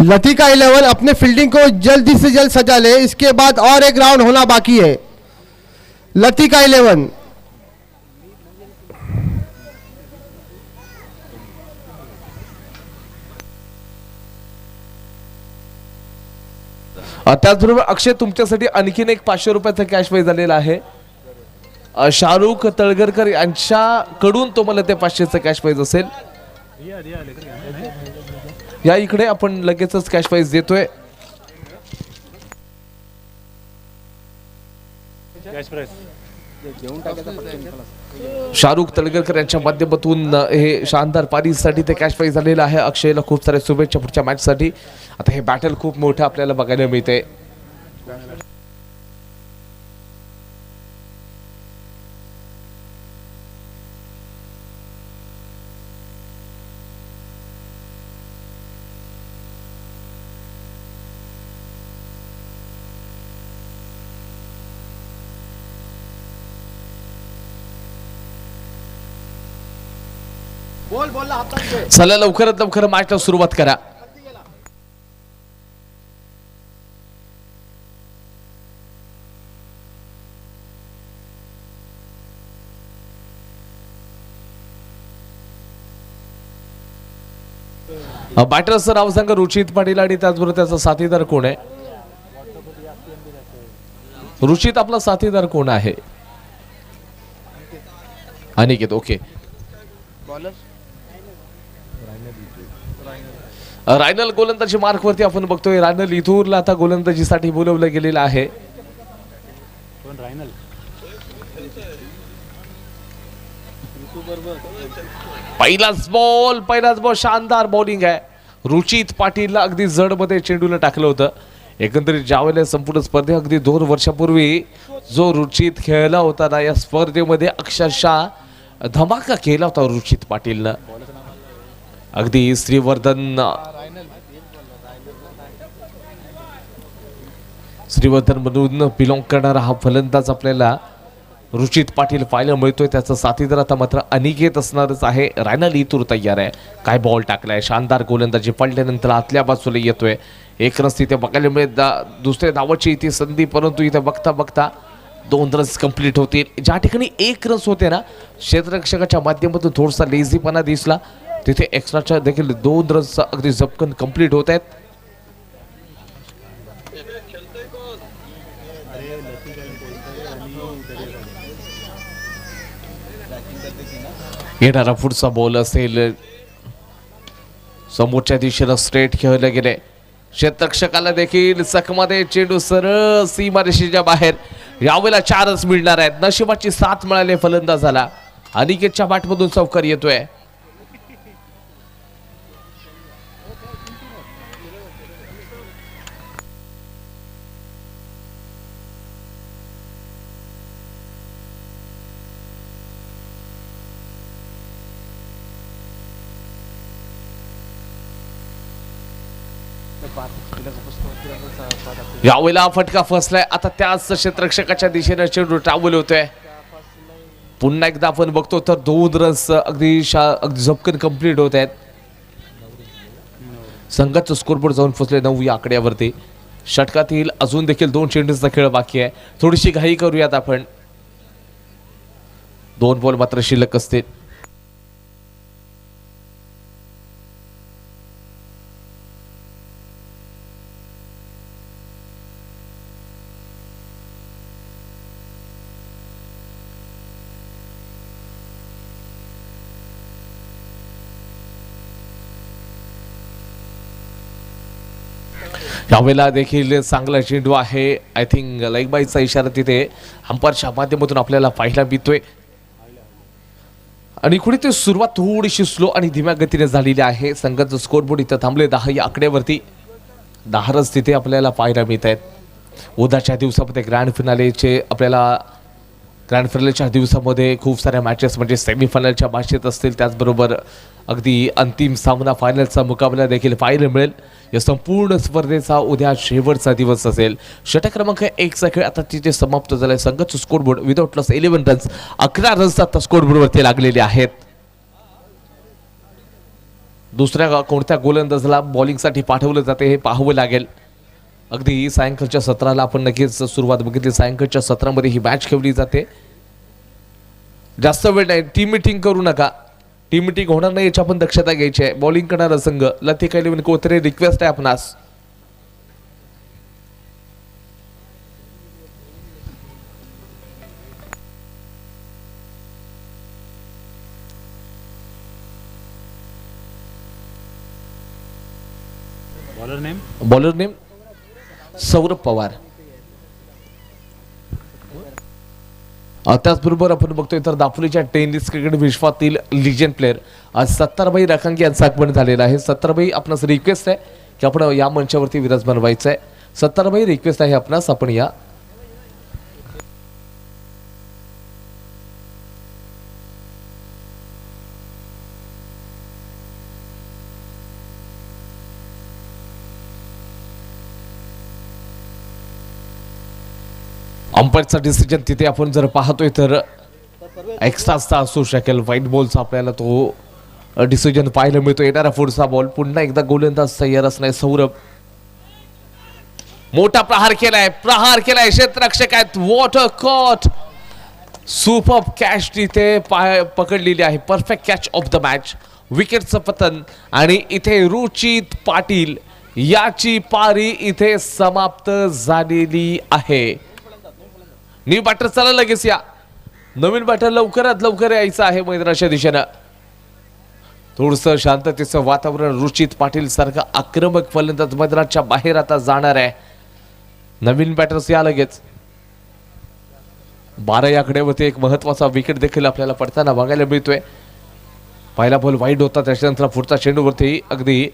लतिका 11 अपने फील्डिंग को जल्दी से जल्द सजा ले, इसके बाद और एक राउंड होना बाकी है। लतिका 11 त्याचबरोबर अक्षय तुमच्यासाठी आणखीन एक 500 रुपयाचा कॅश प्राइज आलेला आहे। शाहरुख तळगरकर यांच्याकडून तुम्हाला ते 500चं कॅश प्राइज असेल। या इकडे आपण लगेचच कॅश प्राइज देतोय। शाहरुख तळगरकर यांच्या माध्यमातून हे शानदार पारीसाठी ते कॅश प्राइज आलेलं आहे। अक्षयला खूप सारे शुभेच्छा पुढच्या मॅच साठी। आता हे बॅटल खूप मोठं आपल्याला बघायला मिळते। चला लवकरात लवकर मॅचला सुरुवात करा। बॅटरचं नाव सांगा रुचित पाटील आणि त्याचबरोबर त्याचा साथीदार कोण आहे? रुचित आपला साथीदार कोण आहे? अनिकेत ओके। रायनल गोलंदाजी मार्क वरती आपण बघतोय। रायनल इथूरला आता गोलंदाजीसाठी बोलवलं गेलेलं आहे। पहिलाच बॉल शानदार बॉलिंग आहे। रुचित पाटीलला अगदी जड मध्ये चेंडूला टाकलं होतं। एकंदरीत ज्यावेळेला संपूर्ण स्पर्धे अगदी 2 वर्षापूर्वी जो रुचित खेळला होता ना, या स्पर्धेमध्ये अक्षरशः धमाका केला होता रुचित पाटीलनं। अगदी श्रीवर्धन म्हणून बिलॉंग करणारा हा फलंदाज आपल्याला रुचित पाटील पाहायला मिळतोय। त्याचा साथीदार आता मात्र अनिकेत असणारच आहे। रायनल इथूर तयार आहे। काय बॉल टाकलाय, शानदार गोलंदाजी पडल्यानंतर आतल्या बाजूला येतोय। एक रन तिथे बघायला मिळत, दुसऱ्या धावाची इथे संधी, परंतु इथे बघता बघता 2 रन्स कंप्लीट होतील। ज्या ठिकाणी 1 रन होते ना, क्षेत्ररक्षकाच्या माध्यमातून थोडासा लेझीपणा दिसला, तिथे एक्स्ट्राच्या देखील 2 रन्स अगदी झपकन कंप्लीट होत आहेत। येणारा पुढचा बॉल असेल समोरच्या दिशेला स्ट्रेट खेळले गेले। क्षेत्ररक्षकाला देखील चकमध्ये चेंडू सरळ सीमारेषेच्या बाहेर। यावेळेला 4 रन्स मिळणार आहेत। नशिबाची साथ मिळाली फलंदाजाला। अनिकेतच्या बॅटमधून चौकार येतोय। यावेळेला फटका फसलाय। आता त्याच क्षेत्ररक्षकाच्या दिशेने चेंडू ट्रॅव्हल होतोय। पुन्हा एकदा आपण बघतो तर 2 रन्स अगदी झपकन कंप्लीट होत आहेत। संघाचं स्कोरबोर्ड जाऊन फसले 9 या आकड्यावरती। षटकातील अजून देखील 2 चेंडूचा खेळ बाकी आहे। थोडीशी घाई करूयात आपण। 2 बॉल मात्र शिल्लक असतील। यावेळेला देखील चांगला चेंडू आहे। आय थिंक लाईक बाईचा इशारा तिथे अंपायरच्या माध्यमातून आपल्याला पाहायला मिळतोय। आणि कुठे ते सुरुवात थोडीशी स्लो आणि धीम्या गतीने झालेली आहे। संघाचं स्कोरबोर्ड इथं थांबले 10 या आकड्यावरती। 10 रन्स तिथे आपल्याला पाहायला मिळत आहेत। उद्याच्या दिवसामध्ये ग्रँड फिनालेचे आपल्याला ग्रँड फिनालेच्या दिवसामध्ये खूप साऱ्या मॅचेस म्हणजे सेमीफायनलच्या मॅचेस असतील, त्याचबरोबर अगदी अंतिम सामना फायनलचा मुकाबला देखील पाहायला मिळेल। या संपूर्ण स्पर्धेचा उद्या शेवटचा दिवस असेल। षटक क्रमांक 1 चा खेळ आता तिथे समाप्त झालाय। संघाचं scoreboard without loss 11 runs 11 runs आता स्कोरबोर्डवरती लागलेले आहेत। दुसऱ्या कोणत्या गोलंदाजाला बॉलिंगसाठी पाठवलं जाते हे पाहावं लागेल. अगदी सायंकाळच्या सत्राला आपण नक्कीच सुरुवात बघितली. सायंकाळच्या सत्रामध्ये ही मॅच खेळली जाते. जास्त वेळ नाही, टीम मिटिंग करू नका. टीम मिटिंग होणार नाही याची आपण दक्षता घ्यायची आहे. बॉलिंग करणारा संघ लतिका इलेव्हन कोथरे, रिक्वेस्ट आहे आपणास. Bowler name Saurabh Pawar. त्याचबरोबर आपण बघतोय तर दापोलीच्या टेनिस क्रिकेट विश्वातील लिजंड प्लेअर आज सत्तारभाई रखांगी यांचं आगमन झालेलं आहे. सत्तारभाई, आपणास रिक्वेस्ट आहे की आपण या मंचावरती विराजमान व्हायचं आहे. सत्तारभाई, रिक्वेस्ट आहे आपणास, आपण या. अंपायरचा डिसिजन तिथे आपण जर पाहतोय तर एक्स्ट्राचा असू शकेल. व्हाईट बॉलचा आपल्याला तो डिसिजन पाहायला मिळतो. येणारा पुढचा बॉल, पुन्हा एकदा गोलंदाज तयार असणार सौरभ. मोठा प्रहार केलाय, क्षेत्ररक्षक आहेत. वॉटर कॉट, सुपर कॅच तिथे पकडलेली आहे. Perfect catch of the match. विकेटचं पतन आणि इथे रुचित पाटील याची पारी इथे समाप्त झालेली आहे. न्यू बॅटर चला लगेच या. नवीन बॅटर लवकरात लवकर यायचं आहे मैदानाच्या दिशेनं. थोडस शांततेचं वातावरण. रुचित पाटील सारखा आक्रमक फलंदाज मैदानाच्या बाहेर आता जाणार आहे. नवीन बॅटर्स या लगेच. 12 या आकड्यावरती एक महत्वाचा विकेट देखील आपल्याला पडताना बघायला मिळतोय. पहिला बॉल वाईड होता, त्याच्यानंतर पुढचा चेंडूवरती अगदी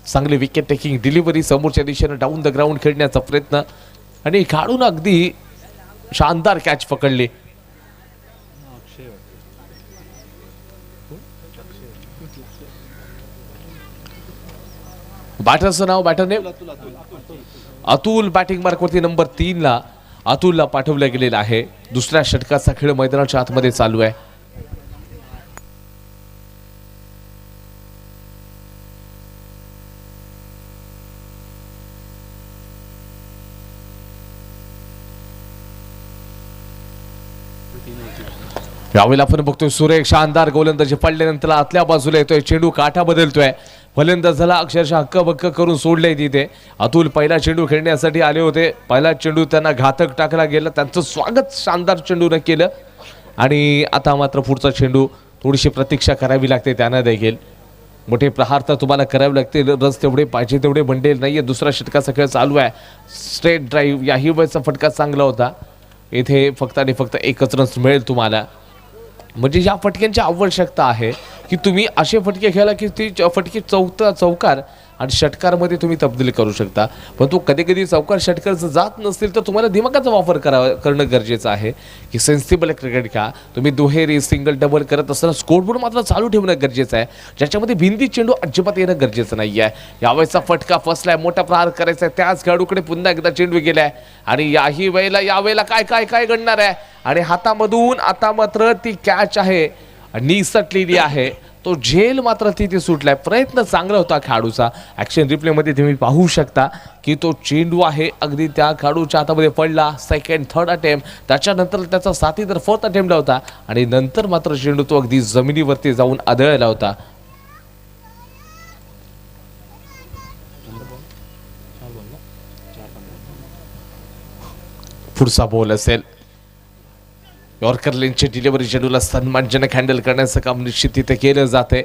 चांगली विकेट टेकिंग डिलिव्हरी. समोरच्या दिशेनं डाऊन द ग्राउंड खेळण्याचा प्रयत्न आणि काढून अगदी शानदार कॅच पकडली. बॅटरचं नाव, बॅटर नेम अतुल. बॅटिंग मार्कवरती नंबर 3 ला अतुलला पाठवलं गेलेलं आहे. दुसऱ्या षटकाचा खेळ मैदानाच्या आतमध्ये चालू आहे. यावेळेला आपण बघतोय सुरेख शानदार गोलंदाजी पडल्यानंतर आतल्या बाजूला येतोय. चेंडू काठा बदलतोय. फलंदाजाला अक्षरशः हक्कबक्क करून सोडलंय तिथे. अतुल पहिला चेंडू खेळण्यासाठी आले होते. पहिला चेंडू त्यांना घातक टाकला गेला. त्यांचं स्वागत शानदार चेंडूने केलं आणि आता मात्र पुढचा चेंडू थोडीशी प्रतीक्षा करावी लागते. त्यांना देखील मोठे प्रहार तर तुम्हाला करावे लागतील. रस तेवढे पाहिजे तेवढे बंडेल नाहीये. दुसरा षटकाचा खेळ चालू आहे. स्ट्रेट ड्राईव्ह, याही वेळेचा फटका चांगला होता. इथे फक्त आणि फक्त एकच रन मिळेल तुम्हाला. म्हणजे या फटक्यांची आवश्यकता आहे की तुम्ही असे फटके खेळला की ती फटके चौकार आणि षटकारमध्ये तुम्ही तब्दील करू शकता. पण तो कधी कधी चौकार षटकार जात नसतील तर तुम्हाला दिमागाचा वापर करणं गरजेचं आहे की सेन्सिबल क्रिकेट का तुम्ही दुहेरी सिंगल डबल करत असताना स्कोरबोर्ड मात्र चालू ठेवणं गरजेचं आहे. ज्याच्यामध्ये भिंती चेंडू अजिबात येणं गरजेचं नाही आहे. यावेळेचा फटका फसलाय, मोठा प्रहार करायचा आहे. त्याच खेळाडूकडे पुन्हा एकदा चेंडू गेलाय आणि यावेळेला काय घडणार आहे. आणि हातामधून आता मात्र ती कॅच आहे निसटलेली आहे. तो झेल मात्र तिथे सुटलाय. प्रयत्न चांगला होता खेळाडूचा. ॲक्शन रिप्लेमध्ये तुम्ही पाहू शकता की तो चेंडू आहे अगदी त्या खेळाडूच्या हातामध्ये पडला. सेकंड थर्ड अटेम्प्ट, त्याच्यानंतर त्याचा साथीदार फोर्थ अटेम्प्ट होता आणि नंतर मात्र चेंडू तो अगदी जमिनीवरती जाऊन आदळला होता. पुढचा बॉल असेल. यॉर्कर लेनचे डिलिव्हरी चेंडूला सन्मानजनक हँडल करण्याचं काम निश्चित तिथे केलं जाते.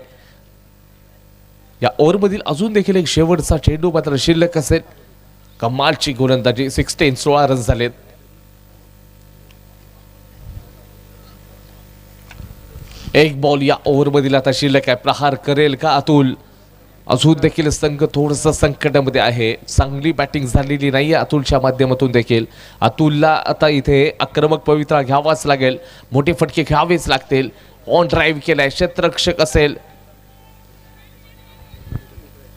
या ओव्हरमधील अजून देखील एक शेवटचा चेंडू मात्र शिल्लक असेल. कमालची गोलंदाजी. 16 रन झालेत. एक बॉल या ओव्हरमधील आता शिल्लक आहे. प्रहार करेल का अतुल? अजून देखील संघ थोडंसं संकटामध्ये आहे. चांगली बॅटिंग झालेली नाही आहे अतुलच्या माध्यमातून देखील. अतुलला आता इथे आक्रमक पवित्रा घ्यावाच लागेल. मोठे फटके घ्यावेच लागतील. ऑन ड्राईव्ह केलाय. क्षेत्ररक्षक असेल.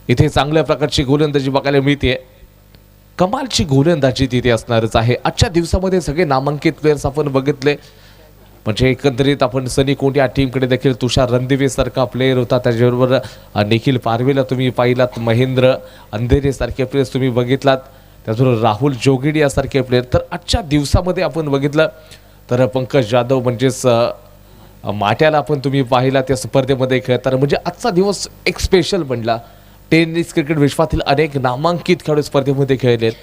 इथे चांगल्या प्रकारची गोलंदाजी बघायला मिळते. कमालची गोलंदाजी तिथे असणारच आहे. आजच्या दिवसामध्ये सगळे नामांकित प्लेयर्स आपण बघितले. म्हणजे एकंदरीत आपण सनी कोंड या टीमकडे देखील तुषार रणदिवे सारखा प्लेयर होता, त्याच्याबरोबर निखिल पारवेला तुम्ही पाहिलात, महेंद्र अंधेरे सारखे प्लेयर्स तुम्ही बघितलात, त्याचबरोबर राहुल जोगिडी यासारखे प्लेयर. तर आजच्या दिवसामध्ये आपण बघितलं तर पंकज जाधव म्हणजेच माट्याला आपण तुम्ही पाहिला त्या स्पर्धेमध्ये खेळताना, म्हणजे आजचा दिवस एक स्पेशल बनला. टेनिस क्रिकेट विश्वातील अनेक नामांकित खेळाडू स्पर्धेमध्ये खेळलेत,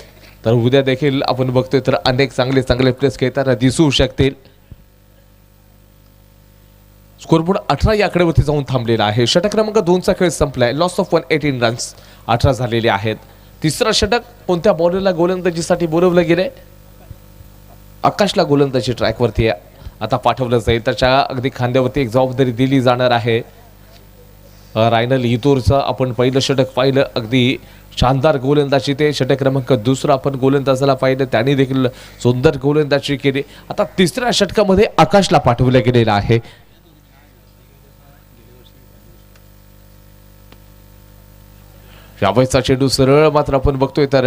तर उद्या देखील आपण बघतोय तर अनेक चांगले चांगले प्लेयर्स खेळताना दिसू शकतील. स्कोरबोर्ड 18 या आकड्यावरती जाऊन थांबलेला आहे. षटक क्रमांक 2चा खेळ संपलाय. लॉस ऑफ 118 रन्स 18 झालेले आहेत. तिसरा षटक कोणत्या बॉलरला गोलंदाजीसाठी बोलवलं गेलंय? आकाशला गोलंदाजी ट्रॅकवरती आता पाठवलं जाईल. त्याच्या अगदी खांद्यावरती एक जबाबदारी दिली जाणार आहे. रायनल इतोरचं आपण पहिलं षटक पाहिलं, अगदी शानदार गोलंदाजी. ते षटक क्रमांक 2 आपण गोलंदाजाला पाहिलं, त्यांनी देखील सुंदर गोलंदाजी केली. आता तिसऱ्या षटकामध्ये आकाशला पाठवलं गेलेलं आहे. यावेळेचा चेंडू सरळ मात्र आपण बघतोय तर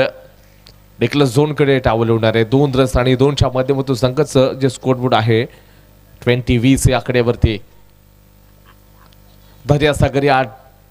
निकलस झोनकडे टावलवणार आहे. 2 रन्स आणि 2च्या माध्यमातून संघाचं जे स्कोरबोर्ड आहे 20-20 या आकड्यावरती. दर्यासागर या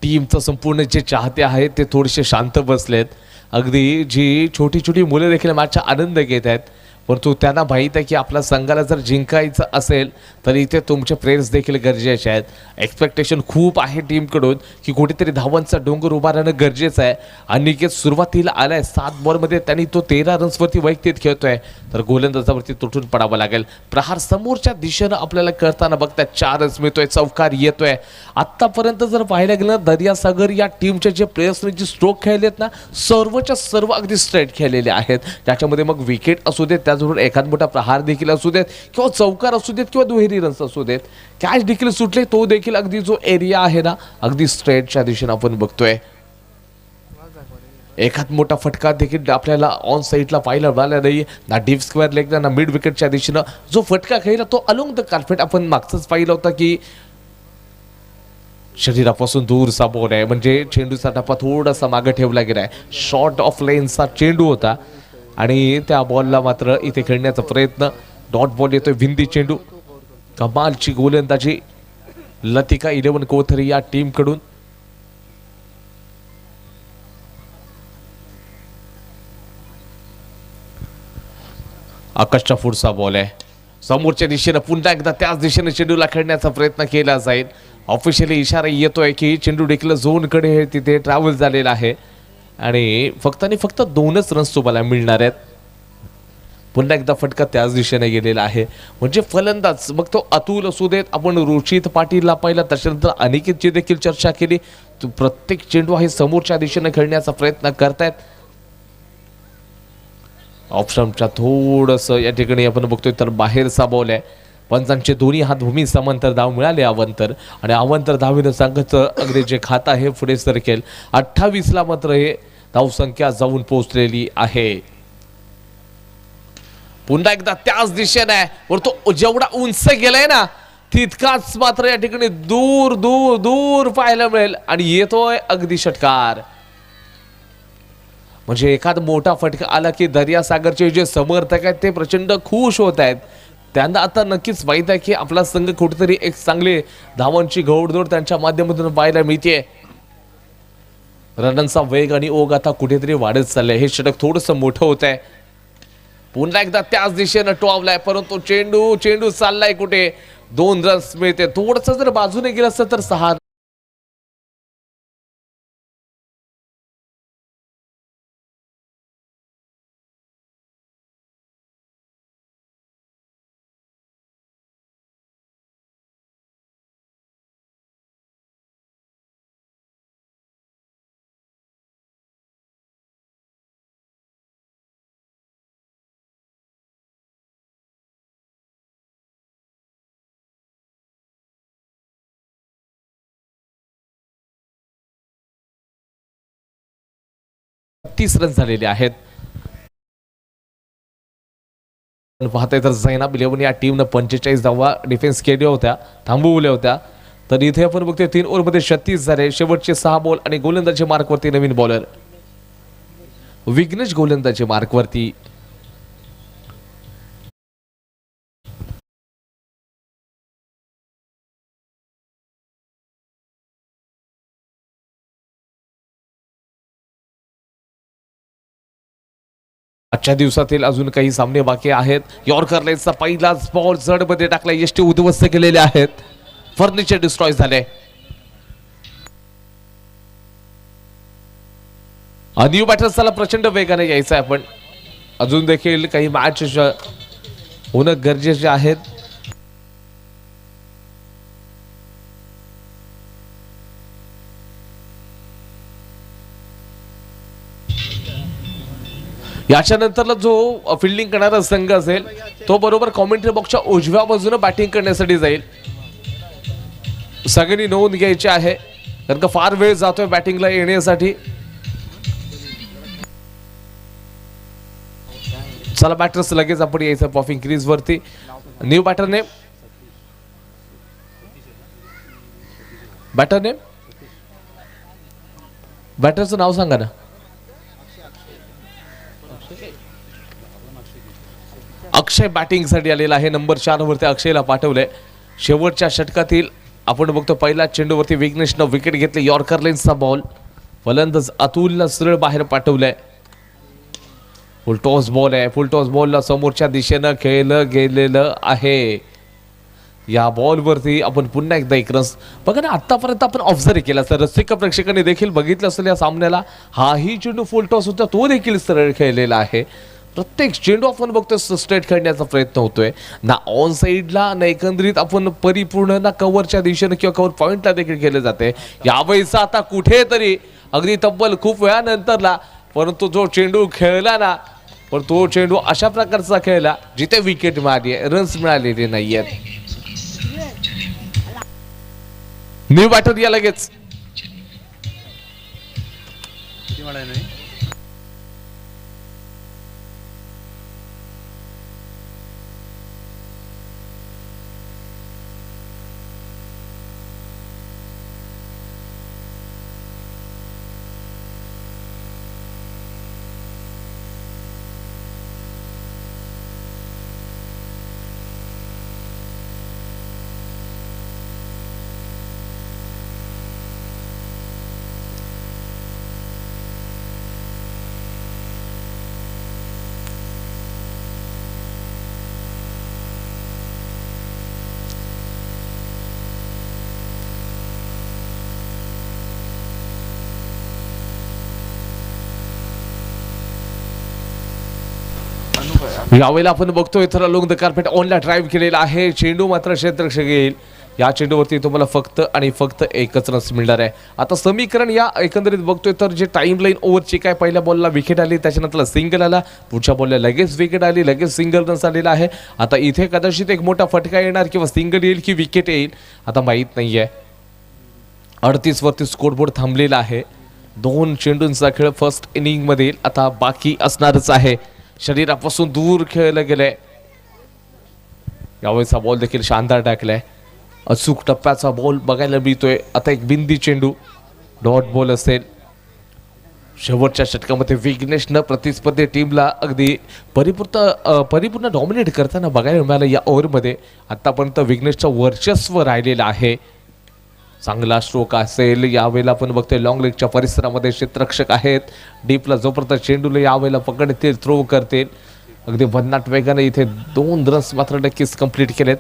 टीमचं संपूर्ण जे चाहते आहेत ते थोडेसे शांत बसलेत. अगदी जी छोटी छोटी मुलं देखील मॅचचा आनंद घेत आहेत, परंतु त्यांना माहीत आहे की आपल्या संघाला जर जिंकायचं असेल तर इथे तुमचे प्लेयर्स देखील गरजेचे आहेत. एक्सपेक्टेशन खूप आहे टीमकडून की कुठेतरी धावांचा डोंगर उभा राहणं गरजेचं आहे. अनिकेत सुरुवातीला आलाय, 7 बॉलमध्ये त्यांनी तो 13 रन्सवरती वैयक्तिक खेळतोय, तर गोलंदाजावरती तुटून पडावं लागेल. प्रहार समोरच्या दिशेनं आपल्याला करताना बघताय, 4 रन्स मिळतोय, चौकार येतोय. आत्तापर्यंत जर पाहायला गेलं दर्यासागर या टीमचे जे प्लेयर्सने जे स्ट्रोक खेळलेत ना, सर्वच्या सर्व अगदी स्ट्रेट खेळलेले आहेत. त्याच्यामध्ये मग विकेट असू देत, त्याचबरोबर एखाद मोठा प्रहार देखील असू देत, किंवा चौकार असू देत, किंवा दुहेरी रन्स असू देत, कॅच देखील सुटले, तो देखील अगदी जो एरिया आहे ना अगदी स्ट्रेटच्या दिशेने आपण बघतोय. एखाद मोठा फटका देखील आपल्याला ऑन साईडला पाहायला मिळाला नाही, ना डीप स्क्वेअर लेगला ना मिड विकेटच्या दिशेनं जो फटका खेळला तो अलोंग द कार्पेट आपण मागचंच पाहिलं होतं की शरीरापासून दूरचा बॉल आहे, म्हणजे चेंडूचा टप्पा थोडासा मागे ठेवला गेलाय. शॉर्ट ऑफ लेनचा चेंडू होता आणि त्या बॉलला मात्र इथे खेळण्याचा प्रयत्न, डॉट बॉल येतोय, विंदी चेंडू. कमालची गोलंदाजी लतिका 11 कोथरी या टीम कडून. आकाशच्या पुढचा बॉल आहे, समोरच्या दिशेनं पुन्हा एकदा त्याच दिशेने चेंडूला खेळण्याचा प्रयत्न केला जाईल. ऑफिशियली इशारा येतोय की चेंडू देखील झोनकडे तिथे ट्रॅव्हल झालेला आहे आणि फक्त 2च रन्स तुम्हाला मिळणार आहेत. पुन्हा एकदा फटका त्याच दिशेने गेलेला आहे, म्हणजे फलंदाज मग तो अतुल असू देत, आपण रुचित पाटीलला पाहिला, त्याच्यानंतर अनिकेतची देखील चर्चा केली. प्रत्येक चेंडू आहे समोरच्या दिशेने खेळण्याचा प्रयत्न करतायत. ऑप्शनच्या थोडंसं या ठिकाणी आपण बघतोय तर बाहेरचा बॉल आहे. पंचांचे दोन्ही हात भूमी समांतर धाव मिळाले अवंतर, आणि अवंतर धावीनं संघाचं अगदी जे खातं आहे पुढे सरकेल. 28ला मात्र हे धावसंख्या जाऊन पोहोचलेली आहे. पुन्हा एकदा त्याच दिशेने आहे, वर तो जेवढा उंच गेलाय ना तितकाच मात्र या ठिकाणी दूर दूर दूर पाहायला मिळेल आणि येतोय अगदी षटकार. म्हणजे एखाद मोठा फटका आला की दर्यासागरचे जे समर्थक आहेत ते प्रचंड खुश होत आहेत. त्यांना आता नक्कीच माहित आहे की आपला संघ कुठेतरी एक चांगले धावांची घोडदौड त्यांच्या माध्यमातून पाहायला मिळते. रनांचा वेग आणि ओघ आता कुठेतरी वाढत चाललाय. हे षटक थोडंसं मोठं होत आहे. पुन्हा एकदा त्याच दिशेनं टोवलाय, परंतु चेंडू चाललाय कुठे. 2 रन्स मिळते. थोडंसं जर बाजूने गेलं असतं तर 6रन्स झालेले आहेत. पाहताय तर झैनाब 11 या टीमनं 45 धावा डिफेन्स केल्या होत्या, थांबवल्या होत्या. तर इथे आपण बघतोय 3 ओव्हरमध्ये 36 झाले. शेवटचे 6 बॉल आणि गोलंदाजी मार्कवरती नवीन बॉलर विघ्नेश गोलंदाजी मार्कवरती. आजच्या दिवसातील अजून काही सामने बाकी आहेत. यॉर्कर लेन्सचा पहिलाच बॉल जडमध्ये टाकला, यष्टी उद्ध्वस्त केलेले आहेत, फर्निचर डिस्ट्रॉय झाले. न्यू बॅटर्सला प्रचंड वेगाने यायचं आहे, पण अजून देखील काही मॅच होणं गरजेचे आहेत. याच्या नंतरला जो फिल्डिंग करणारा संघ असेल तो बरोबर कॉमेंट्री बॉक्सच्या उजव्या बाजूने बॅटिंग करण्यासाठी जाईल. सगळ्यांनी नोंद घ्यायची आहे, कारण का फार वेळ जातोय बॅटिंगला येण्यासाठी. चला बॅटर्स लगेच आपण यायचं पॉफिंग क्रीज वरती. न्यू बॅटरने बॅटरचं नाव सांगा ना. अक्षय बॅटिंग साठी आलेला आहे. नंबर 4 वरती अक्षयला पाठवलंय. शेवटच्या षटकातील आपण बघतो पहिल्या चेंडूवरती विघ्नेशनं विकेट घेतली. यॉर्कर लेन्सचा बॉल, फलंदाज अतुलला सरळ बाहेर पाठवलंय. फुलटॉस बॉल आहे. फुलटॉस बॉलला समोरच्या दिशेनं खेळलं गेलेलं आहे. या बॉलवरती आपण पुन्हा एकदा एक रन्स बघा ना. आतापर्यंत आपण ऑब्झर्व केला तर रसिक प्रेक्षकांनी देखील बघितलं असेल या सामन्याला. हाही चेंडू फुलटॉस होता, तो देखील सरळ खेळलेला आहे. प्रत्येक चेंडू आपण बघतोय स्ट्रेट खेळण्याचा प्रयत्न होतोय. ना ऑन साईडला ना एकंदरीत आपण परिपूर्ण ना कव्हरच्या दिशेने किंवा कव्हर पॉइंटला देखील केले जाते. यावेळेस आता कुठेतरी अगदी तब्बल खूप वेळानंतरला, परंतु जो चेंडू खेळला ना, पण तो चेंडू अशा प्रकारचा खेळला जिथे विकेट मिळाली आहे, रन्स मिळालेले नाहीयेत. न्यू बॅटर या लगेच. यावेळेला आपण बघतोय तर लोंग द कार्पेट ऑनला ड्राईव्ह केलेला आहे. चेंडू मात्र क्षेत्ररक्षक येईल. या चेंडूवरती तुम्हाला फक्त आणि फक्त एकच रन्स मिळणार आहे. आता समीकरण या एकंदरीत बघतोय तर जे टाइम लाईन ओव्हरची काय, पहिल्या बॉलला विकेट आली, त्याच्यानंतर सिंगल आला, पुढच्या बॉलला लगेच विकेट आली, लगेच सिंगल रन्स आलेला आहे. आता इथे कदाचित एक मोठा फटका येणार किंवा सिंगल येईल की विकेट येईल आता माहीत नाहीये. 38 वरती स्कोरबोर्ड थांबलेला आहे. 2 चेंडूंचा खेळ फर्स्ट इनिंग मध्ये आता बाकी असणारच आहे. शरीरापासून दूर खेळलं गेलंय. यावेळेचा बॉल देखील शानदार टाकलाय. अचूक टप्प्याचा बॉल बघायला मिळतोय. आता एक बिंदी चेंडू डॉट बॉल असेल. शेवटच्या षटकामध्ये विघ्नेशनं प्रतिस्पर्धी टीमला अगदी परिपूर्ण डॉमिनेट करताना बघायला मिळालं. या ओव्हरमध्ये आतापर्यंत विघ्नेशचं वर्चस्व राहिलेलं आहे. चांगला स्ट्रोक असेल. यावेळेला आपण बघतोय लॉंग लेगच्या परिसरामध्ये क्षेत्ररक्षक आहेत. डीपला जोपर्यंत चेंडूला यावेळेला पकडतील, थ्रो करतील, अगदी भन्नाट वेगाने इथे 2 रन्स मात्र नक्कीच कंप्लीट केलेत.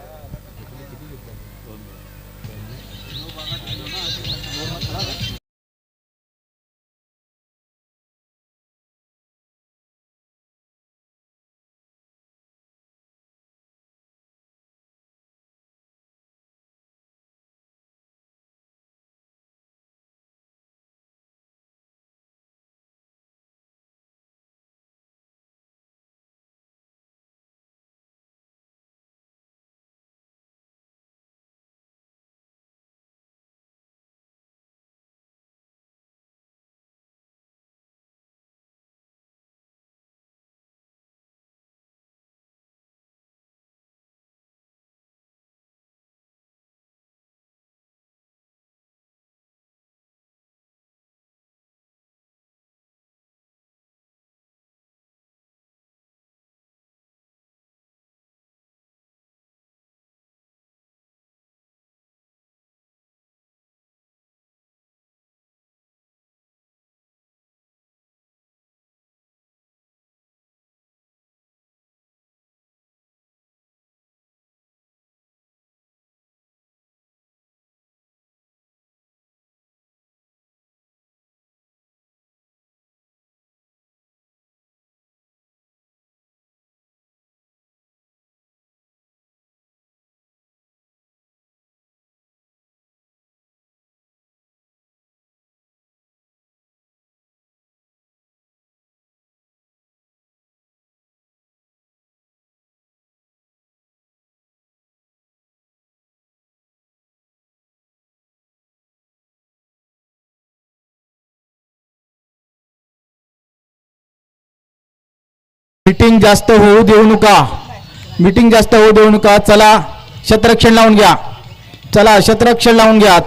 मीटिंग जास्त होऊ देऊ नका. मीटिंग जास्त होऊ देऊ नका. चला क्षेत्ररक्षण लावून घ्या. चला क्षेत्ररक्षण लावून घ्या.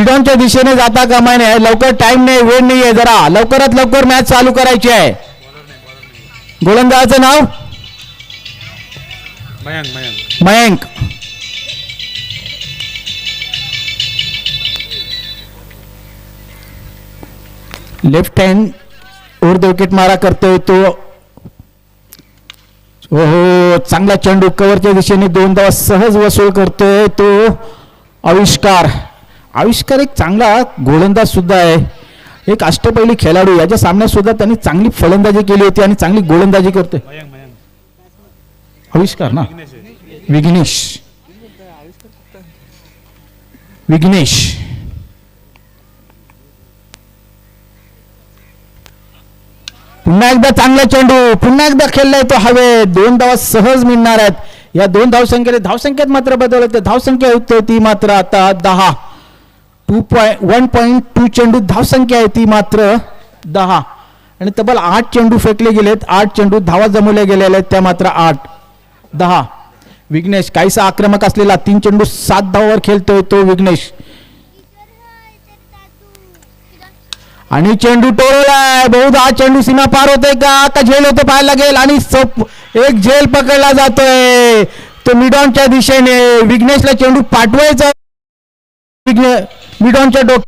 मिडॉनच्या दिशेने जाता कामा नये. लवकर टाइम नाही, वेळ नाही आहे, जरा लवकरात लवकर मॅच चालू करायची आहे. गोलंदाजाचं नाव Mayank. Left hand over the wicket मारा करतोय तो. हो, चांगला चेंडू कव्हरच्या दिशेने 2 धावा सहज वसूल करतोय तो आविष्कार. एक चांगला गोलंदाज सुद्धा आहे, एक अष्टपैलू खेळाडू. याच्या सामन्यात सुद्धा त्यांनी चांगली फलंदाजी केली होती आणि चांगली गोलंदाजी करतोय. आविष्कार ना, विघ्नेश. पुन्हा एकदा चांगला चेंडू, पुन्हा एकदा खेळलाय तो हवे. 2 धावा सहज मिळणार आहेत. या 2 धावसंख्येने धावसंख्येत मात्र बदल होते. धावसंख्या होती ती मात्र आता 10. 1.2 चेंडू धावसंख्या आहे ती मात्र 10. आणि तब्बल 8 चेंडू फेकले गेलेत. 8 चेंडू धावा जमवल्या गेलेल्या आहेत त्या मात्र 8-10. विघ्नेश काहीसा आक्रमक असलेला 3 चेंडू 7 धावावर खेळतोय तो विघ्नेश. आणि चेंडू टोळलाय. बहुधा हा चेंडू सीमा पार होतोय का झेल होते पाहायला लागेल. आणि एक झेल पकडला जातोय तो मिडॉनच्या दिशेने. विघ्नेशला चेंडू पाठवायचा मिडॉनच्या डोक्यात.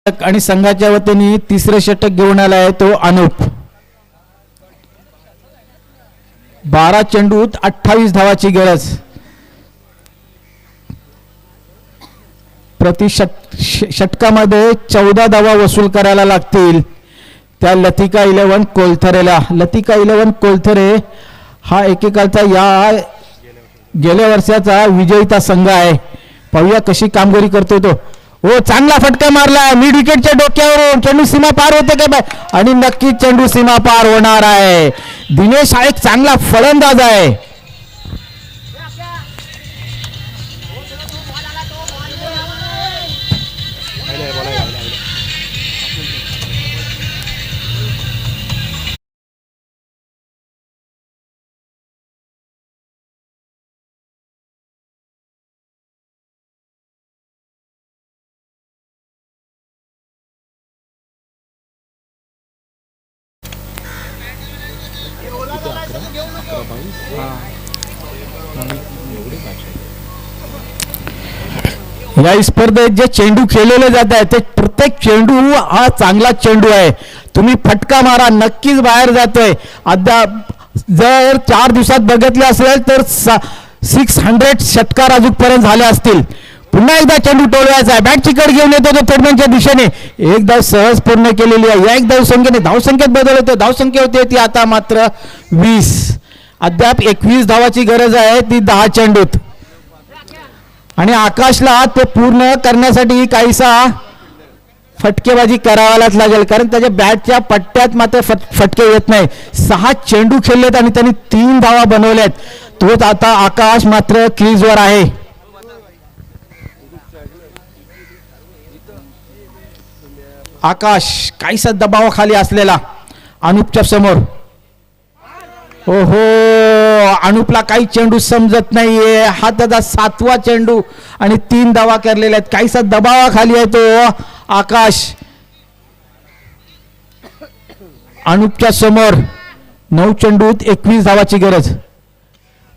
आणि संघाच्या वतीने तिसरे षटक घेऊन आलाय तो अनुप. 12 चेंडूत 28 धावाची गरज. प्रति षटकामध्ये 14 धावा वसूल करायला लागतील त्या लतिका 11 कोलथरेला. लतिका 11 कोलथरे हा एकेकालचा या गेल्या वर्षाचा विजयीता संघ आहे. पाहूया कशी कामगिरी करतो तो. हो, चांगला फटका मारला मिड विकेटच्या डोक्यावरून. चेंडू सीमा पार होते का बाय? आणि नक्कीच चेंडू सीमा पार होणार आहे. दिनेश हा एक चांगला फलंदाज आहे. या स्पर्धेत जे चेंडू खेळलेले जात आहे ते प्रत्येक चेंडू हा चांगला चेंडू आहे. तुम्ही फटका मारा नक्कीच बाहेर जातोय. अद्याप जर 4 दिवसात बघितले असेल तर 600 षटकार अजूनपर्यंत झाले असतील. पुन्हा एकदा चेंडू टोलवायचा आहे. बॅट चिकट घेऊन येतो तो थेटमॅनच्या दिशेने. एकदा सहज पूर्ण केलेली आहे. या एक धावसंख्येने धावसंख्येत बदल होते. धावसंख्या होती ती आता मात्र 20. अद्याप 21 धावाची गरज आहे ती 10 चेंडूत. आणि आकाशला ते पूर्ण करण्यासाठी काहीसा फटकेबाजी करावाच लागेल कारण त्याच्या बॅटच्या पट्ट्यात मात्र फटके येत नाही. 6 चेंडू खेळलेत आणि त्यांनी 3 धावा बनवल्यात. तोच आता आकाश मात्र क्रीजवर आहे. आकाश काहीसा दबावाखाली असलेला अनुपच्या समोर. ओहो अनुपला काही चेंडू समजत नाहीये. हा त्याचा 7वा चेंडू आणि 3 धावा करलेल्या आहेत. काहीसा दबावाखाली आहे तो आकाश. अनुपच्या समोर 9 चेंडूत 21 धावाची गरज.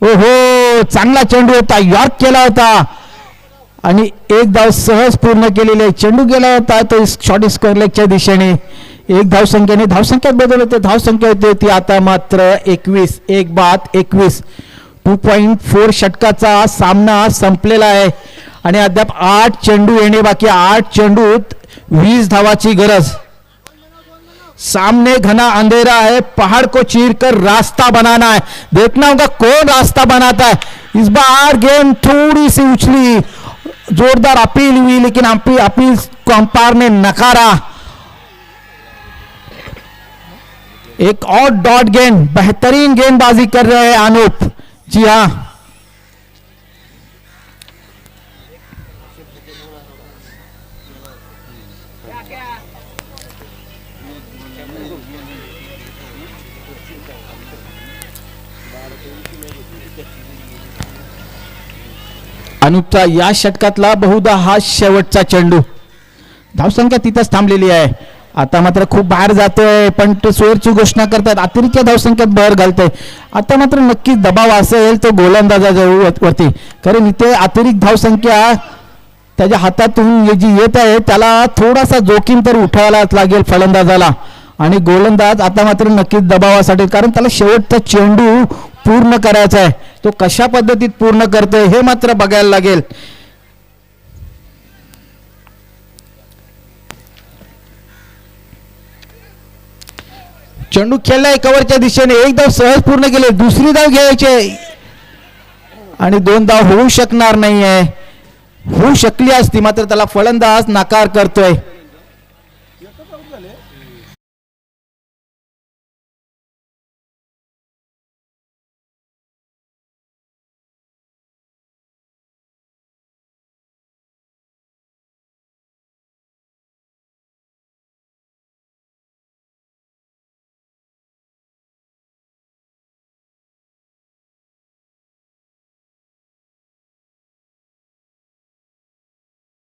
ओहो चांगला चेंडू होता. यॉर्क केला होता आणि 1 धाव सहज पूर्ण केलेली आहे. चेंडू गेला होता तो शॉर्ट स्क्वेअर लेगच्या दिशेने. 1 धावसंख्येने धावसंख्येत बदल होते. धावसंख्या होती ती आता मात्र 21. 1 बाद 21. 2.4 षटकाचा सामना संपलेला आहे आणि अद्याप 8 चेंडू येणे बाकी. 8 चेंडूत 20 धावाची गरज. सामने घना अंधेरा है. पहाड़ को चीर कर रास्ता बनाना है. देखना होगा कौन रास्ता बनाता है. इस बार गेंद थोड़ी सी उछली. जोरदार अपील हुई लेकिन अपील को अंपायर ने नकारा. एक और डॉट गेंद. बेहतरीन गेंदबाजी कर रहे हैं अनूप. जी हाँ अनुपचा या षटकातला बहुधा हा शेवटचा चेंडू. धावसंख्या तिथंच थांबलेली आहे. आता मात्र खूप बाहेर जातोय पण तो स्कोअरची घोषणा करतात. अतिरिक्त धावसंख्येत भर घालतोय. आता मात्र नक्कीच दबाव असेल तो गोलंदाजावरती कारण इथे अतिरिक्त धावसंख्या त्याच्या हातातून जी येत आहे त्याला थोडासा जोखीम तर उठावायलाच लागेल फलंदाजाला. आणि गोलंदाज आता मात्र नक्कीच दबावासाठी कारण त्याला शेवटचा चेंडू पूर्ण करायचा आहे. तो कशा पद्धतीत पूर्ण करतोय हे मात्र बघायला लागेल. चेंडू खेळलाय कव्हरच्या दिशेने. 1 धाव सहज पूर्ण केले. दुसरी धाव घ्यायची आणि 2 धाव होऊ शकणार नाहीये. होऊ शकली असती मात्र त्याला फलंदाज नकार करतोय.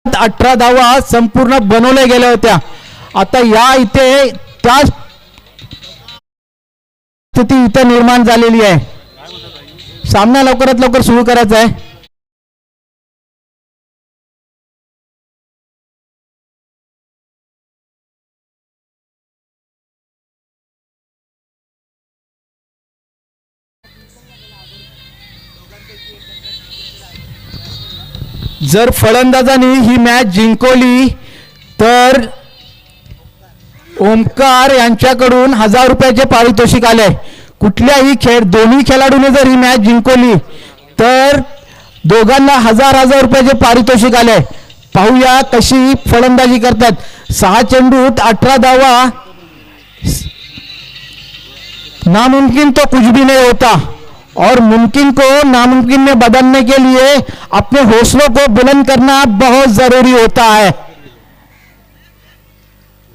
षटकात 18 धावा संपूर्ण बनवल्या गेल्या होत्या. आता या इथे त्याच स्थिती इथे निर्माण झालेली आहे. सामना लवकरात लवकर सुरू करायचा आहे. जर फलंदाजांनी ही मॅच जिंकवली तर ओमकार यांच्याकडून 1000 रुपयाचे पारितोषिक आले. कुठल्याही दोन्ही खेळाडूने जर ही मॅच जिंकवली तर दोघांना 1000 रुपयाचे पारितोषिक आले. पाहूया कशी फलंदाजी करतात. 6 चेंडूत 18 धावा नामुमकिन तो कुछ भी नहीं होता और मुमकिन को नामुमकिन में बदलने के लिए अपने हौसलों को बुलंद करना बहुत जरूरी होता है।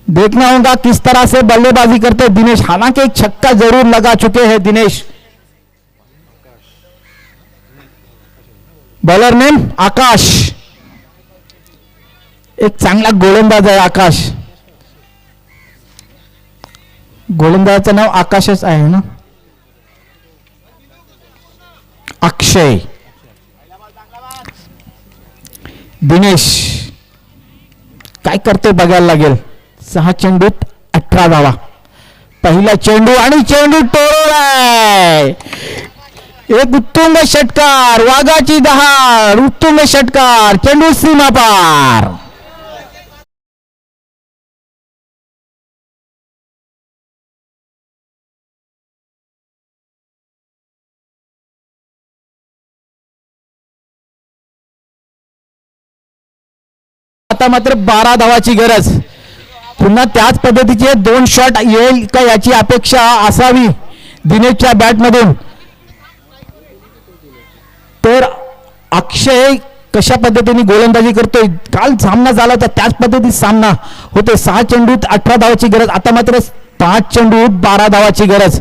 देखना होगा किस तरह से बल्लेबाजी करते दिनेश, हालांकि एक छक्का जरूर लगा चुके हैं दिनेश। बॉलर नेम आकाश, एक चांगला गोलंदाज आहे आकाश। गोलंदाजाचं नाव आकाशच आहे ना? अक्षय। दिनेश काय करते बघायला लागेल। 6 चेंडूत 18 धावा, पहिला चेंडू आणि चेंडू टोळलाय। एक उत्तुंग षटकार, वाघाची दहाड, उत्तुंग षटकार, चेंडू सीमा पार। आता मात्र 12 धावाची गरज। पुन्हा त्याच पद्धतीचे 2 शॉट येईल का याची अपेक्षा असावी दिनेशच्या बॅटमधून। तर अक्षय कशा पद्धतीने गोलंदाजी करतोय, काल सामना झाला होता त्याच पद्धतीत सामना होते। 6 चेंडूत 18 धावाची गरज, आता मात्र 5 चेंडूत 12 धावाची गरज।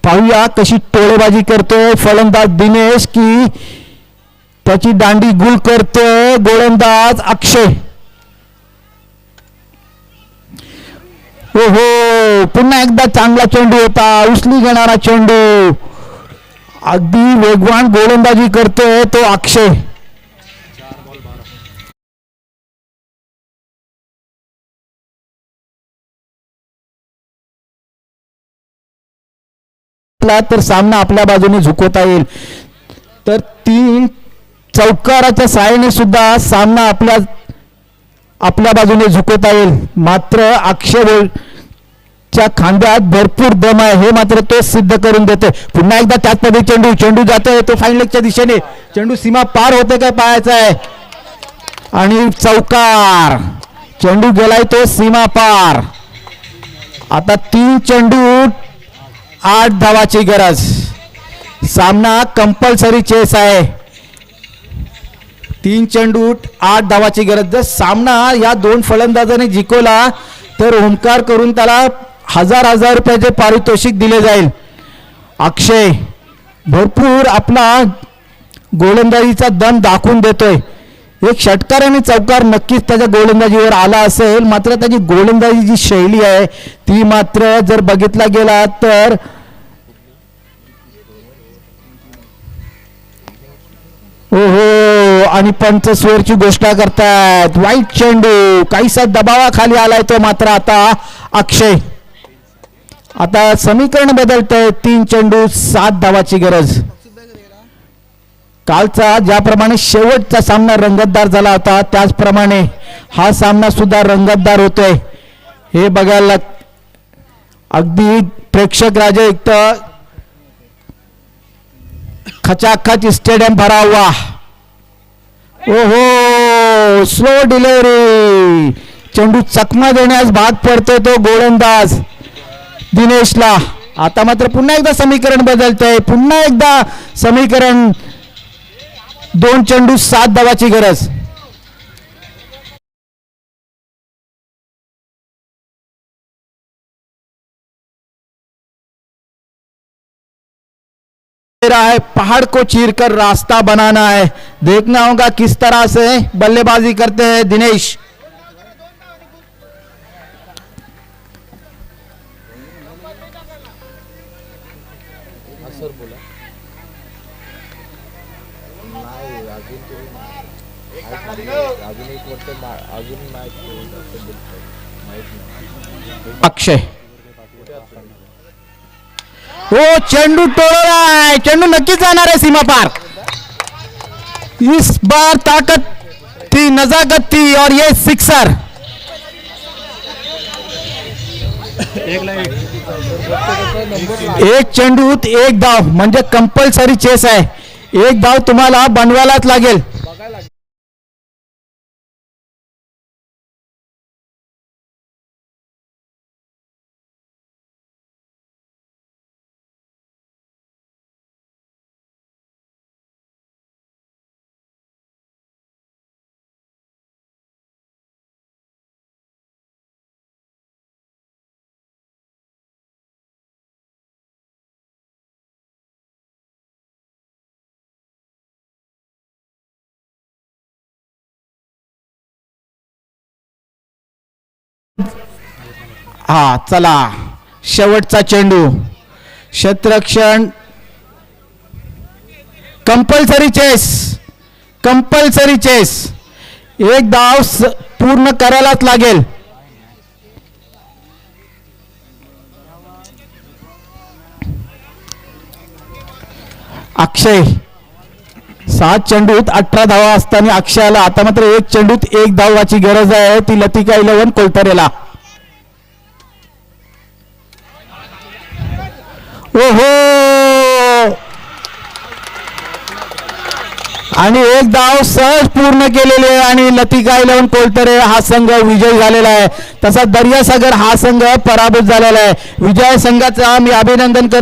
पाहूया कशी टोळेबाजी करतोय फलंदाज दिनेश की त्याची दांडी गुल करतोय गोलंदाज अक्षय। ओहो, पुन्हा एकदा चांगला चेंडू होता, उचली घेणारा चेंडू। अगदी वेगवान गोलंदाजी करतोय तो अक्षय। तर सामना आपल्या बाजूने झुकवता येईल। तर 3 चौकाराच्या साहाय्याने सुद्धा सामना आपल्या बाजूने झुकवता येईल। मात्र अक्षय च्या खांद्यात भरपूर दम आहे, हे मात्र तो सिद्ध करून देते। पुन्हा एकदा त्याच पद्धतीने चेंडू जातोय तो फाईन लेगच्या दिशेने, चेंडू सीमा पार होते काय पाहायचा आहे आणि चौकार। चेंडू गेलाय तो सीमा पार। आता 3 चेंडू 8 धावाची गरज। सामना कंपल्सरी चेस आहे। 3 चेंडू 8 धावाची गरज। जर सामना या 2 फलंदाजांनी जिंकवला तर ओमकार करून त्याला 1000 रुपयाचे पारितोषिक दिले जाईल। अक्षय भरपूर आपला गोलंदाजीचा दम दाखवून देतोय। एक षटकार आणि चौकार नक्कीच त्याच्या गोलंदाजीवर आला असेल, मात्र त्याची गोलंदाजी जी शैली आहे ती मात्र जर बघितला गेला तर ओहो, आणि पंच स्वेरची घोषणा करतायत। वाईट चेंडू, काहीसा दबावाखाली आलाय तो मात्र आता अक्षय। आता समीकरण बदलतंय, 3 चेंडू 7 धावाची गरज। कालचा ज्याप्रमाणे शेवटचा सामना रंगतदार झाला होता त्याचप्रमाणे हा सामना सुद्धा रंगतदार होतोय हे बघायला अगदी प्रेक्षक राजे एक खचाखच स्टेडियम भरा हुआ। ओहो, स्लो डिलिव्हरी, चेंडू चकमा देण्यास भाग पडतोय तो गोलंदाज दिनेशला। आता मात्र पुन्हा एकदा समीकरण बदलतंय, पुन्हा एकदा समीकरण 2 चेंडू 7 धावाची गरज। है पहाड़ को चीरकर रास्ता बनाना है। देखना होगा किस तरह से बल्लेबाजी करते हैं दिनेश। अक्षय, हो चेंडू टोळलाय, चेंडू नक्कीच जाणार आहे सीमा पार। इस बार ताकत थी, नजाकत थी और ये सिक्सर। एक चेंडूत 1 धाव म्हणजे कंपल्सरी चेस आहे। 1 धाव तुम्हाला बनवायलाच लागेल। हा चला शेवटचा चेंडू क्षेत्ररक्षण कंपल्सरी चेस एक धाव पूर्ण करायलाच लागेल. अक्षय 7 चेंडूत 18 धावा असताना अक्षयाला आता मात्र 1 चेंडूत 1 धावाची गरज आहे ती लतिका 11 कोलथरेला. ओहो आणि 1 धाव सहज पूर्ण केलेले आहे आणि लतिका 11 कोलथरे हा संघ विजयी झालेला आहे. तसा दर्यासागर हा संघ पराभूत झालेला आहे. विजय संघाचा मी अभिनंदन करतो.